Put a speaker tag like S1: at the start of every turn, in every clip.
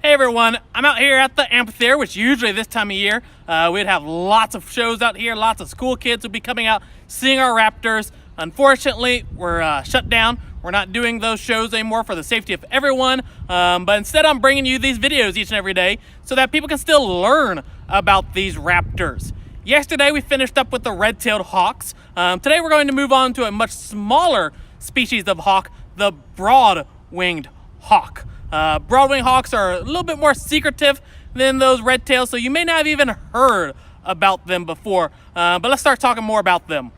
S1: Hey everyone, I'm out here at the amphitheater, which usually this time of year, we'd have lots of shows out here, lots of school kids would be coming out, seeing our raptors. Unfortunately, we're shut down. We're not doing those shows anymore for the safety of everyone, but instead I'm bringing you these videos each and every day so that people can still learn about these raptors. Yesterday we finished up with the red-tailed hawks. Today we're going to move on to a much smaller species of hawk, the broad-winged hawk. Broad-winged hawks are a little bit more secretive than those red tails, so you may not have even heard about them before. But let's start talking more about them.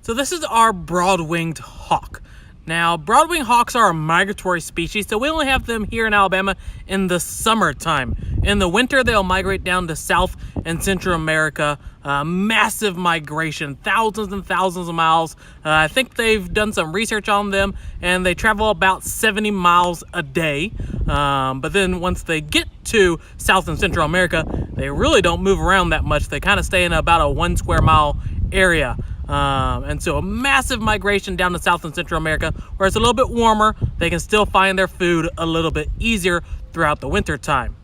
S1: So this is our broad-winged hawk. Now, broad-winged hawks are a migratory species, so we only have them here in Alabama in the summertime. In the winter, they'll migrate down to South and Central America. Massive migration, thousands and thousands of miles. I think they've done some research on them, and they travel about 70 miles a day. But then once they get to South and Central America, they really don't move around that much. They kind of stay in about a 1 square mile area. And so a massive migration down to South and Central America, where it's a little bit warmer. They can still find their food a little bit easier throughout the winter time.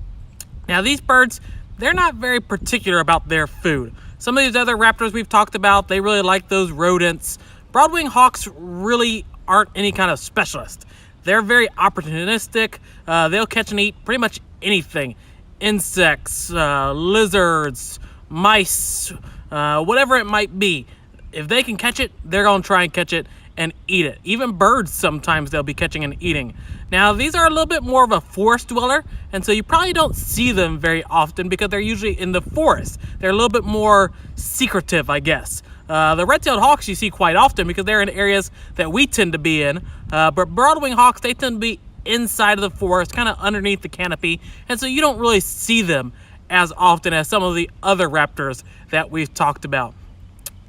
S1: Now these birds, they're not very particular about their food. Some of these other raptors we've talked about, they really like those rodents. Broad-winged hawks really aren't any kind of specialist. They're very opportunistic. They'll catch and eat pretty much anything. Insects, lizards, mice, whatever it might be. If they can catch it, they're going to try and catch it and eat it. Even birds, sometimes they'll be catching and eating. Now, these are a little bit more of a forest dweller, and so you probably don't see them very often because they're usually in the forest. They're a little bit more secretive, I guess. The red-tailed hawks you see quite often because they're in areas that we tend to be in. But broad-winged hawks, they tend to be inside of the forest, kind of underneath the canopy, and so you don't really see them as often as some of the other raptors that we've talked about.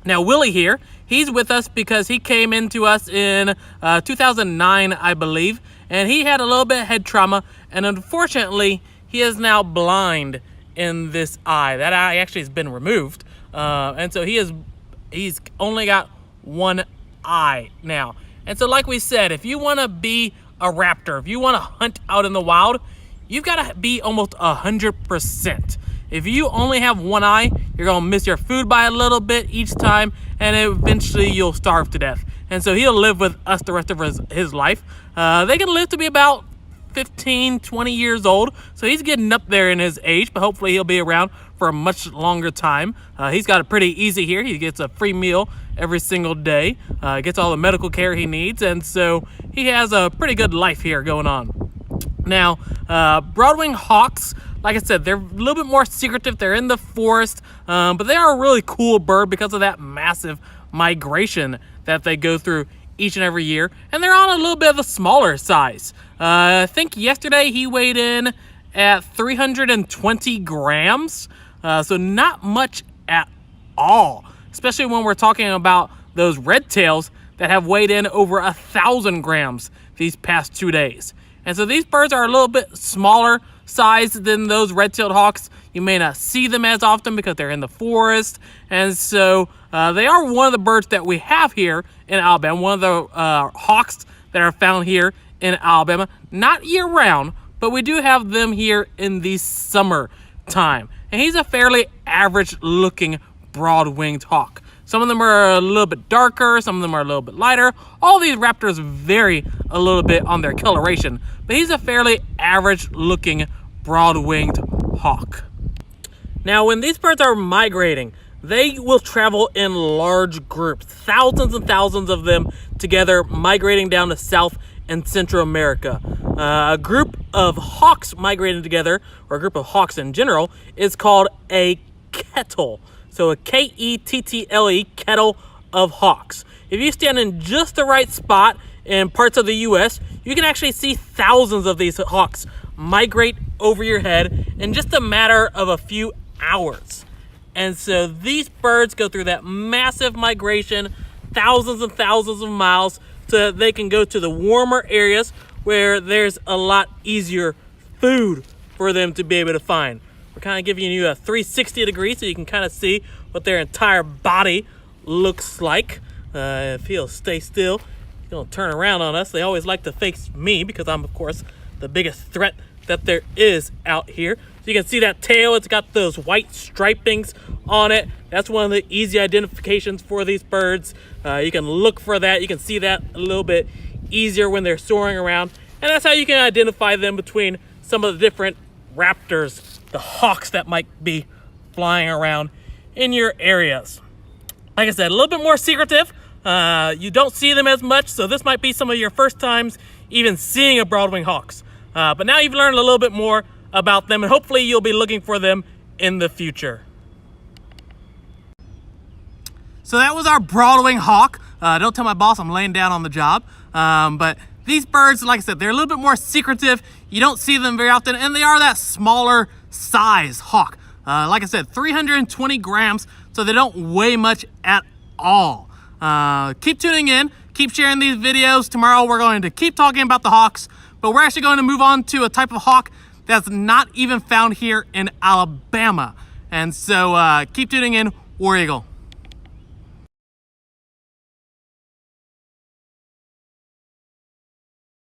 S1: Now, Willie here, he's with us because he came into us in 2009, I believe, and he had a little bit of head trauma, and unfortunately, he is now blind in this eye. That eye actually has been removed, and so he's only got one eye now. And so like we said, if you want to be a raptor, if you want to hunt out in the wild, you've got to be almost 100%. If you only have one eye, you're going to miss your food by a little bit each time, and eventually you'll starve to death. And so he'll live with us the rest of his life. They can live to be about 15, 20 years old, so he's getting up there in his age, but hopefully he'll be around for a much longer time. He's got it pretty easy here. He gets a free meal every single day, gets all the medical care he needs, and so he has a pretty good life here going on. Now, broad-winged hawks, like I said, they're a little bit more secretive. They're in the forest, but they are a really cool bird because of that massive migration that they go through each and every year. And they're on a little bit of a smaller size. I think yesterday he weighed in at 320 grams, so not much at all, especially when we're talking about those red tails that have weighed in over 1,000 grams these past 2 days. And so these birds are a little bit smaller size than those red-tailed hawks. You may not see them as often because they're in the forest. And so they are one of the birds that we have here in Alabama, one of the hawks that are found here in Alabama. Not year-round, but we do have them here in the summertime. And he's a fairly average-looking broad-winged hawk. Some of them are a little bit darker, some of them are a little bit lighter. All these raptors vary a little bit on their coloration, but he's a fairly average-looking broad-winged hawk. Now, when these birds are migrating, they will travel in large groups, thousands and thousands of them together, migrating down to South and Central America. A group of hawks migrating together, or a group of hawks in general, is called a kettle. So a K-E-T-T-L-E, kettle of hawks. If you stand in just the right spot in parts of the U.S., you can actually see thousands of these hawks migrate over your head in just a matter of a few hours. And so these birds go through that massive migration, thousands and thousands of miles, so that they can go to the warmer areas where there's a lot easier food for them to be able to find. We're kind of giving you a 360 degree so you can kind of see what their entire body looks like. If he'll stay still, he'll turn around on us. They always like to face me because I'm, of course, the biggest threat that there is out here. So you can see that tail, it's got those white stripings on it. That's one of the easy identifications for these birds. You can look for that. You can see that a little bit easier when they're soaring around. And that's how you can identify them between some of the different raptors, the hawks that might be flying around in your areas. Like I said, a little bit more secretive. You don't see them as much, so this might be some of your first times even seeing a broadwing hawks. But now you've learned a little bit more about them, and hopefully you'll be looking for them in the future. So that was our broadwing hawk. Don't tell my boss I'm laying down on the job. But these birds, like I said, they're a little bit more secretive. You don't see them very often, and they are that smaller size hawk. Like I said, 320 grams, so they don't weigh much at all. Keep tuning in, keep sharing these videos. Tomorrow we're going to keep talking about the hawks, but we're actually going to move on to a type of hawk that's not even found here in Alabama. And so keep tuning in, War Eagle.